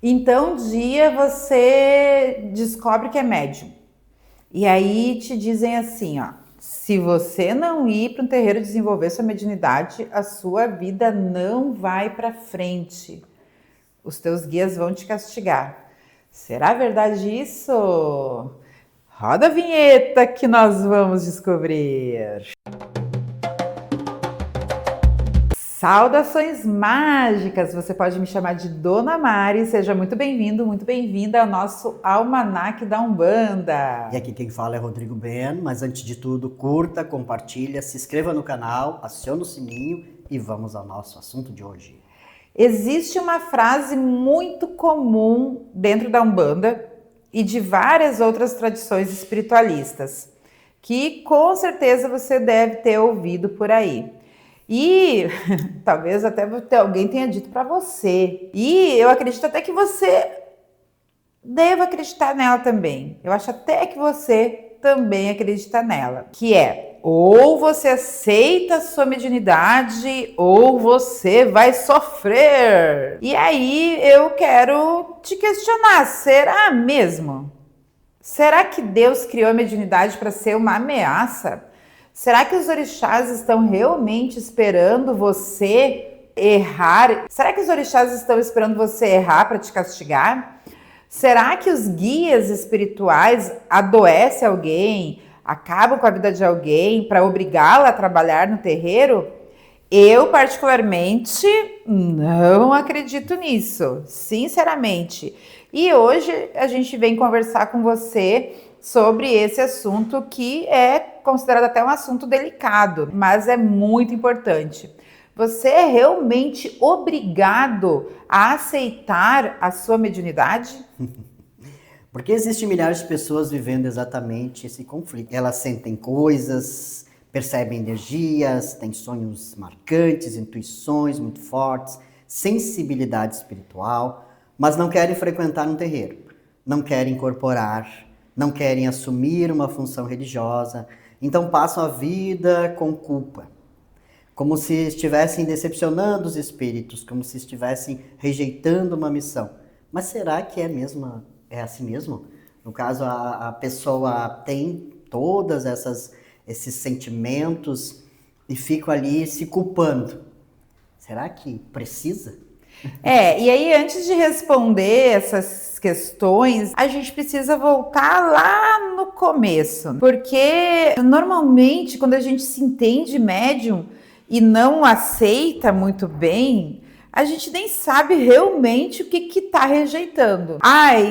Então, um dia você descobre que é médium. E aí te dizem assim, ó, se você não ir para um terreiro desenvolver sua mediunidade, a sua vida não vai para frente. Os teus guias vão te castigar. Será verdade isso? Roda a vinheta que nós vamos descobrir. Saudações mágicas! Você pode me chamar de Dona Mari. Seja muito bem-vindo, muito bem-vinda ao nosso Almanaque da Umbanda. E aqui quem fala é Rodrigo Ben, mas antes de tudo, curta, compartilha, se inscreva no canal, acione o sininho e vamos ao nosso assunto de hoje. Existe uma frase muito comum dentro da Umbanda e de várias outras tradições espiritualistas, que com certeza você deve ter ouvido por aí. E talvez até alguém tenha dito para você. E eu acredito até que você deva acreditar nela também. Eu acho até que você também acredita nela. Que é, ou você aceita a sua mediunidade, ou você vai sofrer. E aí eu quero te questionar, será mesmo? Será que Deus criou a mediunidade para ser uma ameaça? Será que os orixás estão realmente esperando você errar? Será que os orixás estão esperando você errar para te castigar? Será que os guias espirituais adoecem alguém, acabam com a vida de alguém para obrigá-la a trabalhar no terreiro? Eu, particularmente, não acredito nisso, sinceramente. E hoje a gente vem conversar com você sobre esse assunto que é considerado até um assunto delicado, mas é muito importante. Você é realmente obrigado a aceitar a sua mediunidade? Porque existem milhares de pessoas vivendo exatamente esse conflito. Elas sentem coisas, percebem energias, têm sonhos marcantes, intuições muito fortes, sensibilidade espiritual, mas não querem frequentar um terreiro, não querem incorporar, não querem assumir uma função religiosa, então passam a vida com culpa, como se estivessem decepcionando os espíritos, como se estivessem rejeitando uma missão. Mas será que é assim mesmo? No caso, a pessoa tem todas esses sentimentos e fica ali se culpando. Será que precisa? E aí antes de responder essas questões, a gente precisa voltar lá no começo, porque normalmente quando a gente se entende médium e não aceita muito bem, a gente nem sabe realmente o que tá rejeitando.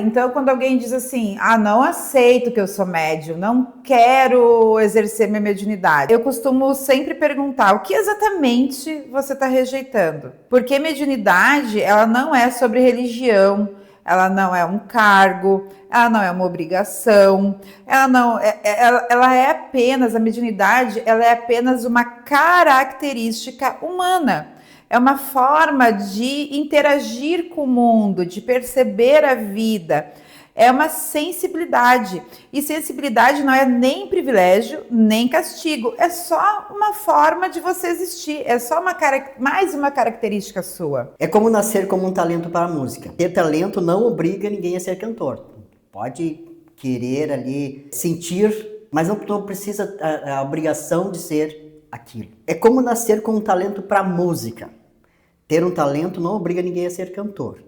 Então quando alguém diz assim, não aceito que eu sou médium, não quero exercer minha mediunidade, eu costumo sempre perguntar, o que exatamente você está rejeitando? Porque mediunidade, ela não é sobre religião, ela não é um cargo, ela não é uma obrigação, ela é apenas, a mediunidade, ela é apenas uma característica humana. É uma forma de interagir com o mundo, de perceber a vida. É uma sensibilidade. E sensibilidade não é nem privilégio, nem castigo. É só uma forma de você existir. É só mais uma característica sua. É como nascer como um talento para a música. Ter talento não obriga ninguém a ser cantor. Pode querer ali sentir, mas não precisa a obrigação de ser aquilo. É como nascer com um talento para música. Ter um talento não obriga ninguém a ser cantor.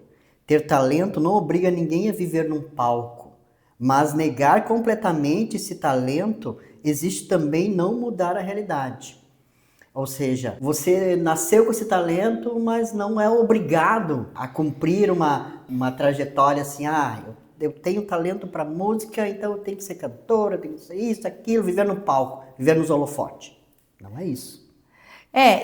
Ter talento não obriga ninguém a viver num palco. Mas negar completamente esse talento existe também não mudar a realidade. Ou seja, você nasceu com esse talento, mas não é obrigado a cumprir uma trajetória assim, eu tenho talento para música, então eu tenho que ser cantora, eu tenho que ser isso, aquilo, viver no palco, viver nos holofotes. Não é isso.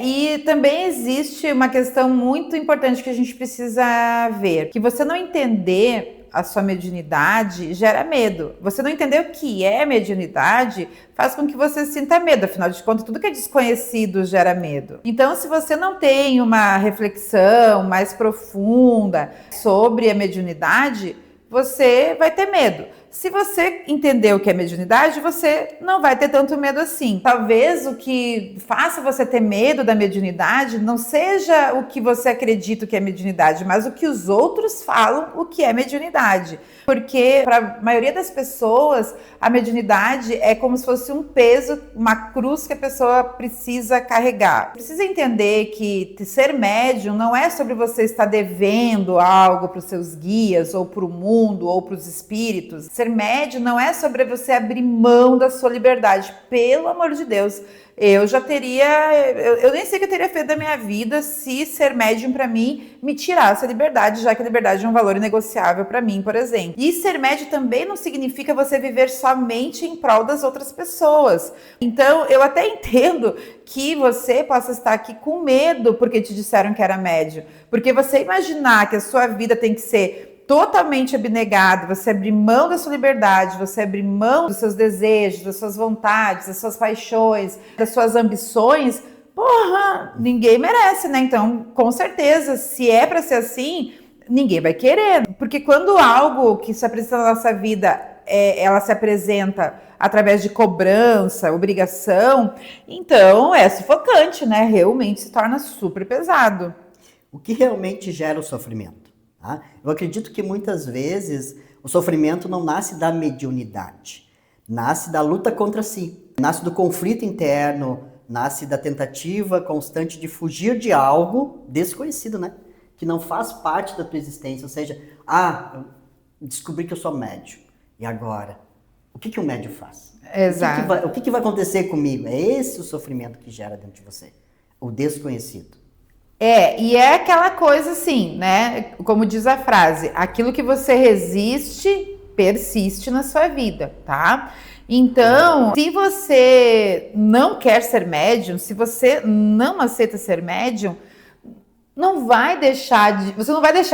E também existe uma questão muito importante que a gente precisa ver, que você não entender a sua mediunidade gera medo. Você não entender o que é mediunidade faz com que você sinta medo, afinal de contas, tudo que é desconhecido gera medo. Então, se você não tem uma reflexão mais profunda sobre a mediunidade, você vai ter medo. Se você entender o que é mediunidade, você não vai ter tanto medo assim. Talvez o que faça você ter medo da mediunidade não seja o que você acredita que é mediunidade, mas o que os outros falam o que é mediunidade. Porque para a maioria das pessoas, a mediunidade é como se fosse um peso, uma cruz que a pessoa precisa carregar. Precisa entender que ser médium não é sobre você estar devendo algo para os seus guias, ou para o mundo, ou para os espíritos. Ser médium não é sobre você abrir mão da sua liberdade. Pelo amor de Deus, eu já teria... Eu nem sei o que eu teria feito da minha vida se ser médium para mim me tirasse a liberdade, já que a liberdade é um valor inegociável para mim, por exemplo. E ser médium também não significa você viver somente em prol das outras pessoas. Então, eu até entendo que você possa estar aqui com medo porque te disseram que era médium. Porque você imaginar que a sua vida tem que ser totalmente abnegado, você abrir mão da sua liberdade, você abrir mão dos seus desejos, das suas vontades, das suas paixões, das suas ambições, porra, ninguém merece, né? Então, com certeza, se é para ser assim, ninguém vai querer. Porque quando algo que se apresenta na nossa vida, ela se apresenta através de cobrança, obrigação, então é sufocante, né? Realmente se torna super pesado. O que realmente gera o sofrimento? Tá? Eu acredito que muitas vezes o sofrimento não nasce da mediunidade, nasce da luta contra si, nasce do conflito interno, nasce da tentativa constante de fugir de algo desconhecido, né? Que não faz parte da tua existência. Ou seja, eu descobri que eu sou médium. E agora? O que um médium faz? Exato. O que vai acontecer comigo? É esse o sofrimento que gera dentro de você. O desconhecido. E é aquela coisa assim, né? Como diz a frase, aquilo que você resiste, persiste na sua vida, tá? Então, se você não quer ser médium, se você não aceita ser médium, você não vai deixar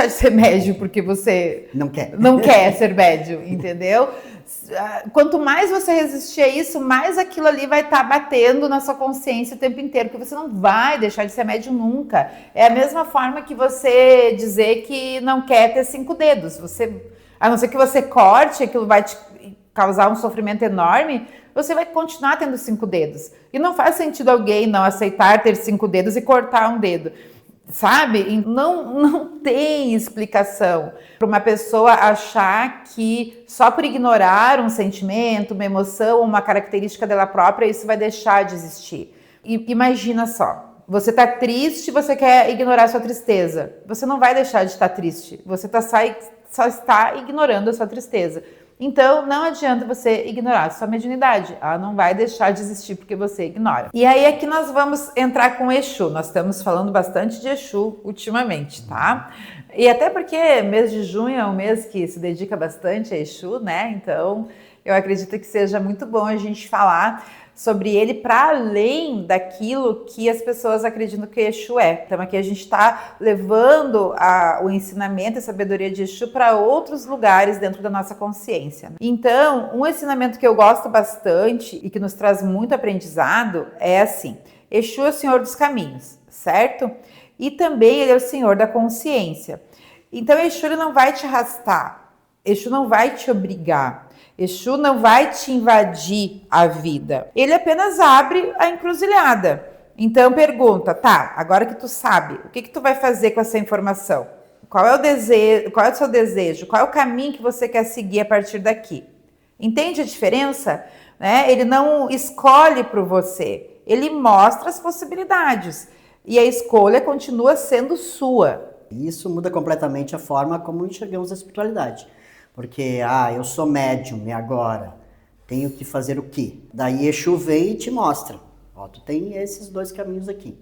de ser médium porque você não quer ser médium, entendeu? Quanto mais você resistir a isso, mais aquilo ali vai estar batendo na sua consciência o tempo inteiro, porque você não vai deixar de ser médium nunca. É a mesma forma que você dizer que não quer ter 5 dedos. A não ser que você corte, aquilo vai te causar um sofrimento enorme, você vai continuar tendo 5 dedos. E não faz sentido alguém não aceitar ter 5 dedos e cortar um dedo. Sabe? Não tem explicação para uma pessoa achar que só por ignorar um sentimento, uma emoção, uma característica dela própria, isso vai deixar de existir. E imagina só, você está triste, você quer ignorar a sua tristeza. Você não vai deixar de estar triste, você só está ignorando a sua tristeza. Então, não adianta você ignorar a sua mediunidade. Ela não vai deixar de existir porque você ignora. E aí aqui nós vamos entrar com Exu. Nós estamos falando bastante de Exu ultimamente, tá? E até porque mês de junho é um mês que se dedica bastante a Exu, né? Então, eu acredito que seja muito bom a gente falar sobre ele para além daquilo que as pessoas acreditam que Exu é. Então aqui a gente está levando o ensinamento e a sabedoria de Exu para outros lugares dentro da nossa consciência. Então, um ensinamento que eu gosto bastante e que nos traz muito aprendizado é assim: Exu é o Senhor dos caminhos, certo? E também ele é o Senhor da consciência. Então Exu ele não vai te arrastar, Exu não vai te obrigar, Exu não vai te invadir a vida. Ele apenas abre a encruzilhada. Então pergunta, tá, agora que tu sabe, o que tu vai fazer com essa informação? Qual é o desejo, qual é o seu desejo? Qual é o caminho que você quer seguir a partir daqui? Entende a diferença? Né? Ele não escolhe por você, ele mostra as possibilidades. E a escolha continua sendo sua. Isso muda completamente a forma como enxergamos a espiritualidade. Porque, eu sou médium, e agora? Tenho que fazer o quê? Daí Exu vem e te mostra. Ó, tu tem esses 2 caminhos aqui.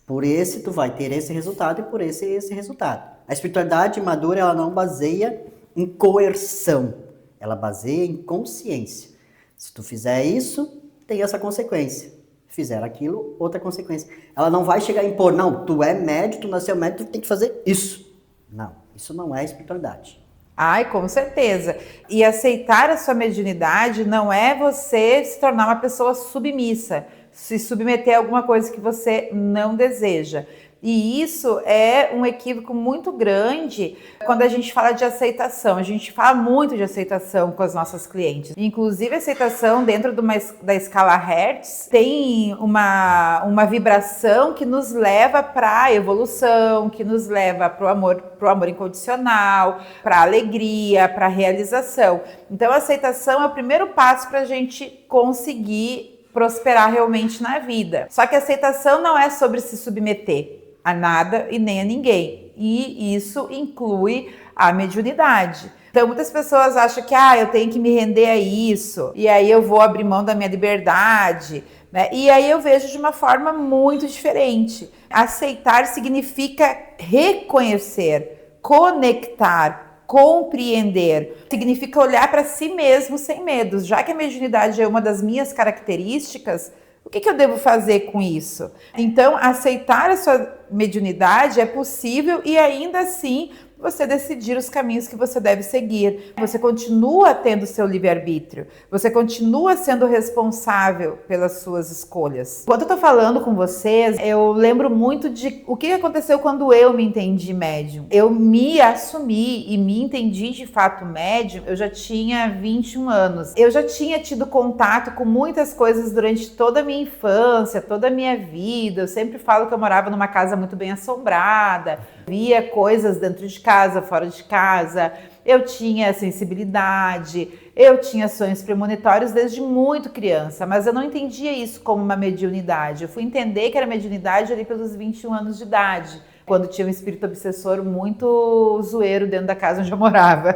Por esse tu vai ter esse resultado e por esse resultado. A espiritualidade madura, ela não baseia em coerção. Ela baseia em consciência. Se tu fizer isso, tem essa consequência. Fizer aquilo, outra consequência. Ela não vai chegar a impor, não, tu é médium, tu nasceu médium, tu tem que fazer isso. Não, isso não é espiritualidade. Ai, com certeza. E aceitar a sua mediunidade não é você se tornar uma pessoa submissa, se submeter a alguma coisa que você não deseja. E isso é um equívoco muito grande quando a gente fala de aceitação. A gente fala muito de aceitação com as nossas clientes. Inclusive, a aceitação dentro da escala Hertz tem uma vibração que nos leva para a evolução, que nos leva para o amor incondicional, para a alegria, para a realização. Então, a aceitação é o primeiro passo para a gente conseguir prosperar realmente na vida. Só que a aceitação não é sobre se submeter a nada e nem a ninguém. E isso inclui a mediunidade. Então, muitas pessoas acham que eu tenho que me render a isso, e aí eu vou abrir mão da minha liberdade, né? E aí eu vejo de uma forma muito diferente. Aceitar significa reconhecer, conectar, compreender. Significa olhar para si mesmo sem medos. Já que a mediunidade é uma das minhas características, o que eu devo fazer com isso? Então, aceitar a sua mediunidade é possível e ainda assim você decidir os caminhos que você deve seguir. Você continua tendo seu livre-arbítrio. Você continua sendo responsável pelas suas escolhas. Enquanto eu tô falando com vocês, eu lembro muito de o que aconteceu quando eu me entendi médium. Eu me assumi e me entendi de fato médium, eu já tinha 21 anos. Eu já tinha tido contato com muitas coisas durante toda a minha infância, toda a minha vida. Eu sempre falo que eu morava numa casa muito bem assombrada, via coisas dentro de casa, fora de casa, eu tinha sensibilidade, eu tinha sonhos premonitórios desde muito criança, mas eu não entendia isso como uma mediunidade. Eu fui entender que era mediunidade ali pelos 21 anos de idade, quando tinha um espírito obsessor muito zoeiro dentro da casa onde eu morava.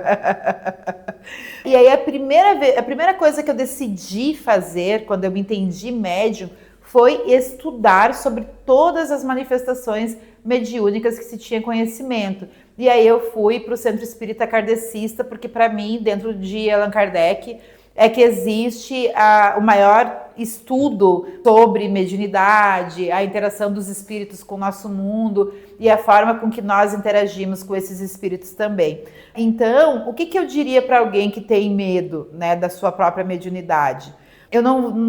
E aí a primeira coisa que eu decidi fazer quando eu me entendi médium foi estudar sobre todas as manifestações mediúnicas que se tinha conhecimento. E aí eu fui para o Centro Espírita Kardecista, porque para mim, dentro de Allan Kardec, é que existe o maior estudo sobre mediunidade, a interação dos espíritos com o nosso mundo e a forma com que nós interagimos com esses espíritos também. Então, o que eu diria para alguém que tem medo, né, da sua própria mediunidade? Eu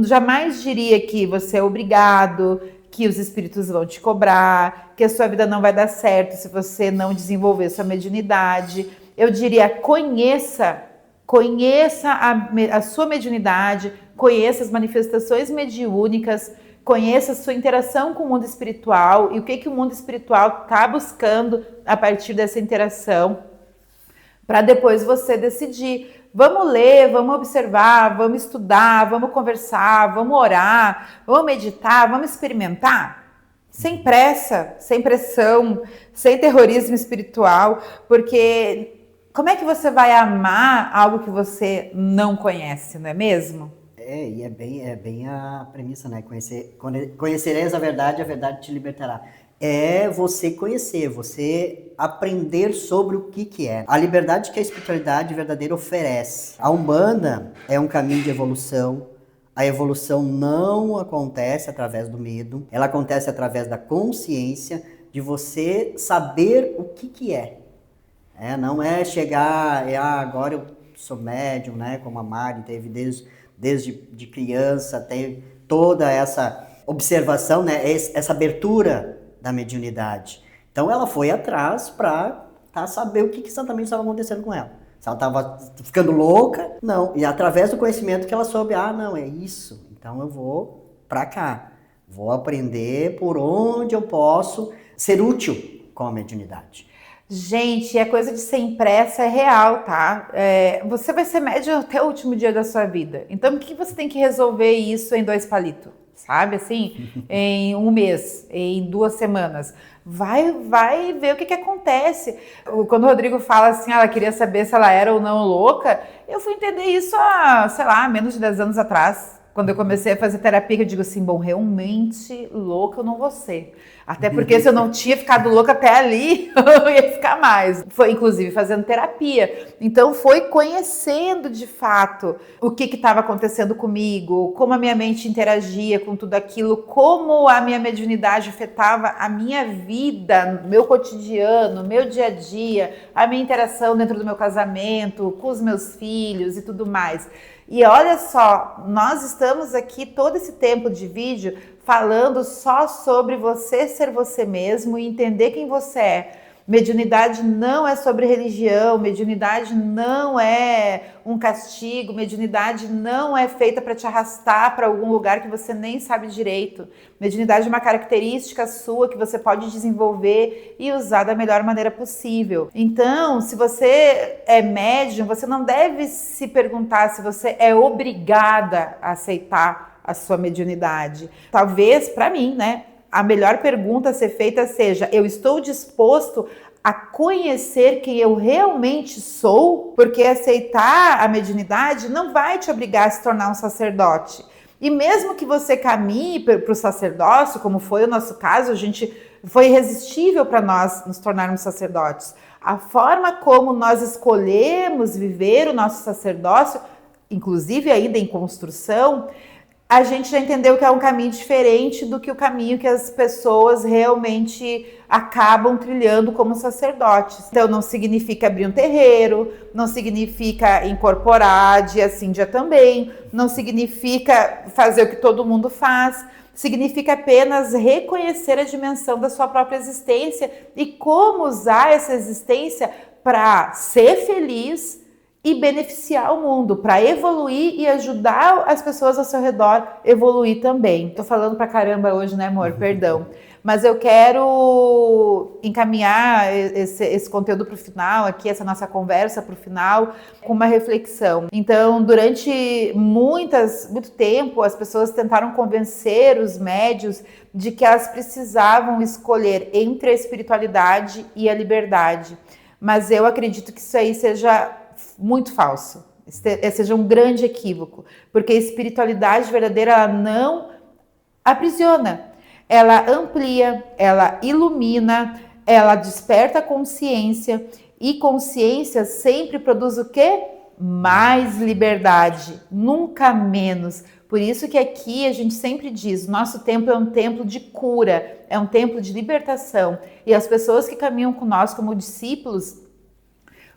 jamais diria que você é obrigado, que os espíritos vão te cobrar, que a sua vida não vai dar certo se você não desenvolver sua mediunidade. Eu diria, conheça a sua mediunidade, conheça as manifestações mediúnicas, conheça a sua interação com o mundo espiritual e o que o mundo espiritual está buscando a partir dessa interação, para depois você decidir. Vamos ler, vamos observar, vamos estudar, vamos conversar, vamos orar, vamos meditar, vamos experimentar? Sem pressa, sem pressão, sem terrorismo espiritual, porque como é que você vai amar algo que você não conhece, não é mesmo? E é bem a premissa, né? Conhecereis a verdade te libertará. É você conhecer, você aprender sobre o que é. A liberdade que a espiritualidade verdadeira oferece. A Umbanda é um caminho de evolução. A evolução não acontece através do medo, ela acontece através da consciência de você saber o que é. Não é chegar, agora eu sou médium, né? Como a Mari teve desde de criança, tem toda essa observação, né? Essa abertura da mediunidade. Então ela foi atrás para saber o que exatamente estava acontecendo com ela. Se ela estava ficando louca, não. E através do conhecimento que ela soube, não, é isso. Então eu vou para cá. Vou aprender por onde eu posso ser útil com a mediunidade. Gente, a coisa de sem pressa é real, tá? Você vai ser médium até o último dia da sua vida. Então, por que você tem que resolver isso em 2 palitos? Sabe, assim, em 1 mês, em 2 semanas. Vai ver o que acontece. Quando o Rodrigo fala assim, ela queria saber se ela era ou não louca, eu fui entender isso há, sei lá, menos de 10 anos atrás. Quando eu comecei a fazer terapia, eu digo assim, bom, realmente louca eu não vou ser. Até porque se eu não tinha ficado louca até ali, eu ia ficar mais. Foi, inclusive, fazendo terapia. Então, foi conhecendo, de fato, o que estava acontecendo comigo, como a minha mente interagia com tudo aquilo, como a minha mediunidade afetava a minha vida, meu cotidiano, meu dia a dia, a minha interação dentro do meu casamento, com os meus filhos e tudo mais. E olha só, nós estamos aqui todo esse tempo de vídeo falando só sobre você ser você mesmo e entender quem você é. Mediunidade não é sobre religião, mediunidade não é um castigo, mediunidade não é feita para te arrastar para algum lugar que você nem sabe direito. Mediunidade é uma característica sua que você pode desenvolver e usar da melhor maneira possível. Então, se você é médium, você não deve se perguntar se você é obrigada a aceitar a sua mediunidade. Talvez, para mim, né? A melhor pergunta a ser feita seja: eu estou disposto a conhecer quem eu realmente sou? Porque aceitar a mediunidade não vai te obrigar a se tornar um sacerdote. E mesmo que você caminhe para o sacerdócio, como foi o nosso caso, foi irresistível para nós nos tornarmos sacerdotes. A forma como nós escolhemos viver o nosso sacerdócio, inclusive ainda em construção, a gente já entendeu que é um caminho diferente do que o caminho que as pessoas realmente acabam trilhando como sacerdotes. Então não significa abrir um terreiro, não significa incorporar dia sim, dia também, não significa fazer o que todo mundo faz, significa apenas reconhecer a dimensão da sua própria existência e como usar essa existência para ser feliz e beneficiar o mundo, para evoluir e ajudar as pessoas ao seu redor a evoluir também. Tô falando pra caramba hoje, né, amor? Perdão. Mas eu quero encaminhar esse conteúdo para o final aqui, essa nossa conversa para o final, com uma reflexão. Então, durante muito tempo, as pessoas tentaram convencer os médios de que elas precisavam escolher entre a espiritualidade e a liberdade. Mas eu acredito que isso aí seja muito falso, seja um grande equívoco, porque a espiritualidade verdadeira, ela não aprisiona, ela amplia, ela ilumina, ela desperta a consciência, e consciência sempre produz o quê? Mais liberdade, nunca menos. Por isso que aqui a gente sempre diz, nosso templo é um templo de cura, é um templo de libertação, e as pessoas que caminham com nós como discípulos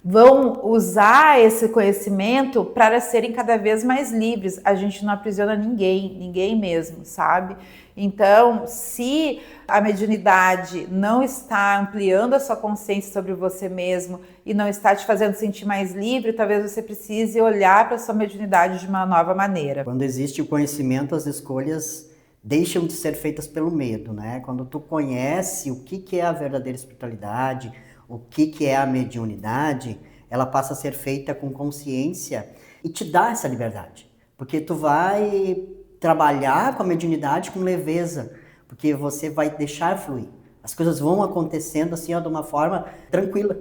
vão usar esse conhecimento para serem cada vez mais livres. A gente não aprisiona ninguém mesmo, sabe? Então, se a mediunidade não está ampliando a sua consciência sobre você mesmo e não está te fazendo sentir mais livre, talvez você precise olhar para a sua mediunidade de uma nova maneira. Quando existe o conhecimento, as escolhas deixam de ser feitas pelo medo, né? Quando tu conhece o que é a verdadeira espiritualidade, o que é a mediunidade, ela passa a ser feita com consciência e te dá essa liberdade. Porque tu vai trabalhar com a mediunidade com leveza, porque você vai deixar fluir. As coisas vão acontecendo assim, ó, de uma forma tranquila.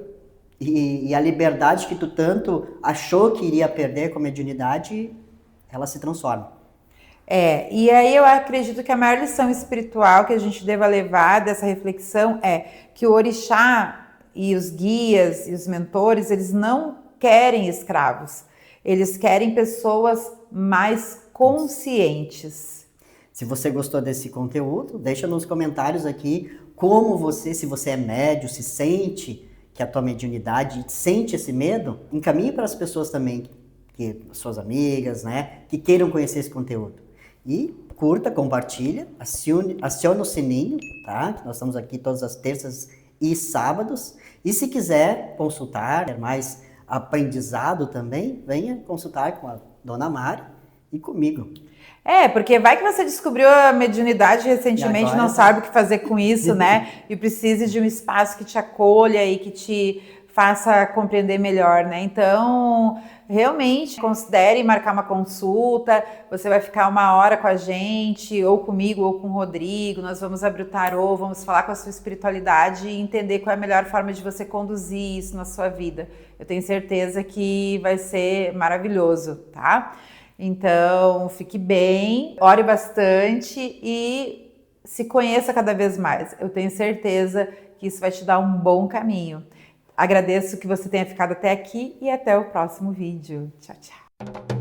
E a liberdade que tu tanto achou que iria perder com a mediunidade, ela se transforma. E aí eu acredito que a maior lição espiritual que a gente deva levar dessa reflexão é que o orixá e os guias e os mentores, eles não querem escravos, eles querem pessoas mais conscientes. Se você gostou desse conteúdo, deixa nos comentários aqui como você, se você é médio, se sente que a tua mediunidade sente esse medo, encaminhe para as pessoas também, suas amigas, né, que queiram conhecer esse conteúdo. E curta, compartilha, acione o sininho, tá? Nós estamos aqui todas as terças e sábados. E se quiser consultar, ter mais aprendizado também, venha consultar com a Dona Mari e comigo. Porque vai que você descobriu a mediunidade recentemente, não sabe o que fazer com isso, né? E precise de um espaço que te acolha e que te faça compreender melhor, né? Então, realmente, considere marcar uma consulta, você vai ficar 1 hora com a gente, ou comigo, ou com o Rodrigo, nós vamos abrir o tarô, vamos falar com a sua espiritualidade e entender qual é a melhor forma de você conduzir isso na sua vida. Eu tenho certeza que vai ser maravilhoso, tá? Então, fique bem, ore bastante e se conheça cada vez mais. Eu tenho certeza que isso vai te dar um bom caminho. Agradeço que você tenha ficado até aqui e até o próximo vídeo. Tchau, tchau.